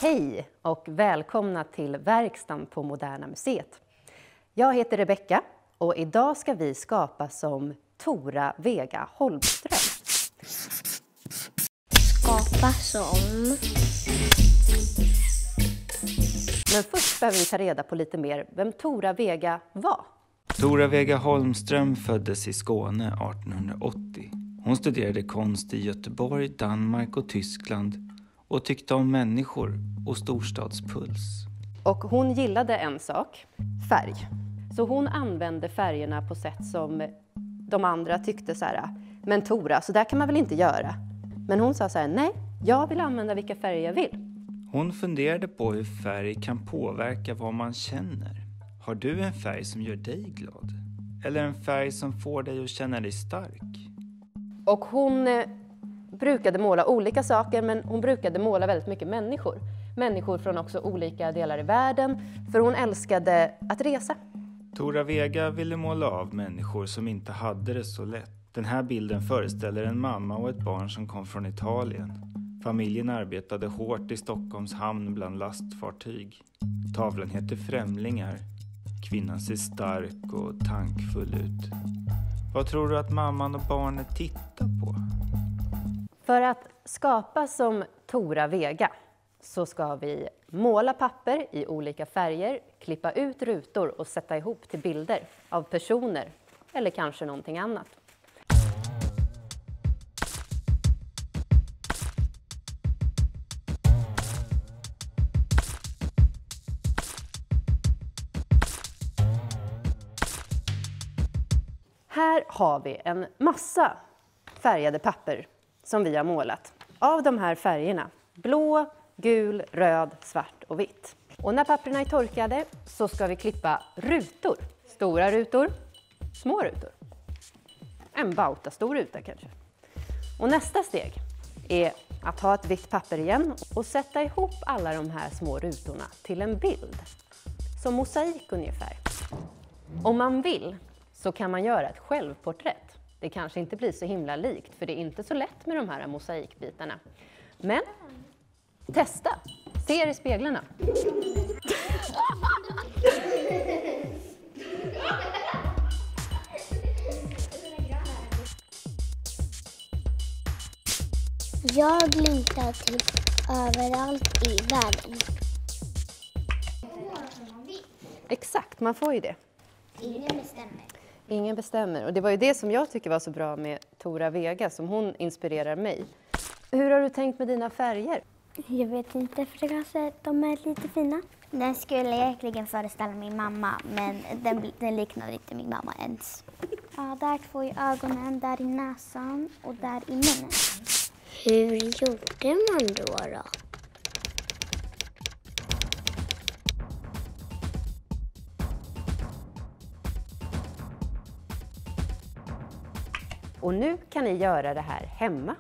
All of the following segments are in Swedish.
Hej och välkomna till verkstaden på Moderna Museet. Jag heter Rebecka och idag ska vi skapa som Tora Vega Holmström. Skapa som... Men först behöver vi ta reda på lite mer vem Tora Vega var. Tora Vega Holmström föddes i Skåne 1880. Hon studerade konst i Göteborg, Danmark och Tyskland och tyckte om människor och storstadspuls. Och hon gillade en sak, färg. Så hon använde färgerna på sätt som de andra tyckte så här, men Tora, så där kan man väl inte göra. Men hon sa så här, nej, jag vill använda vilka färger jag vill. Hon funderade på hur färg kan påverka vad man känner. Har du en färg som gör dig glad? Eller en färg som får dig att känna dig stark? Och hon brukade måla olika saker, men hon brukade måla väldigt mycket människor. Människor från också olika delar i världen, för hon älskade att resa. Tora Vega ville måla av människor som inte hade det så lätt. Den här bilden föreställer en mamma och ett barn som kom från Italien. Familjen arbetade hårt i Stockholms hamn bland lastfartyg. Tavlan heter Främlingar. Kvinnan ser stark och tankfull ut. Vad tror du att mamman och barnet tittar på? För att skapa som Tora Vega så ska vi måla papper i olika färger, klippa ut rutor och sätta ihop till bilder av personer eller kanske någonting annat. Här har vi en massa färgade papper som vi har målat. Av de här färgerna, blå, gul, röd, svart och vitt. Och när papperna är torkade så ska vi klippa rutor. Stora rutor, små rutor. En bautastor ruta kanske. Och nästa steg är att ha ett vitt papper igen och sätta ihop alla de här små rutorna till en bild. Som mosaik ungefär. Om man vill så kan man göra ett självporträtt. Det kanske inte blir så himla likt, för det är inte så lätt med de här mosaikbitarna. Men testa! Se er i speglarna. Jag längtar till överallt i världen. Exakt, man får ju det. Ingen bestämmer. Ingen bestämmer. Och det var ju det som jag tycker var så bra med Tora Vega, som hon inspirerar mig. Hur har du tänkt med dina färger? Jag vet inte, för kanske de är lite fina. Den skulle egentligen föreställa min mamma, men den liknar inte min mamma ens. Ja, där får jag ögonen, där i näsan och där i munnen. Hur gjorde man då? Och nu kan ni göra det här hemma.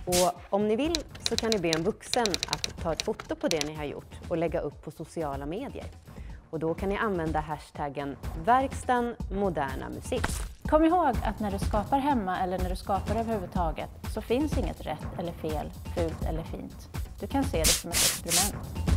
Och om ni vill så kan ni be en vuxen att ta ett foto på det ni har gjort och lägga upp på sociala medier. Och då kan ni använda hashtaggen verkstaden Moderna Museet. Kom ihåg att när du skapar hemma eller när du skapar överhuvudtaget så finns inget rätt eller fel, fult eller fint. Du kan se det som ett experiment.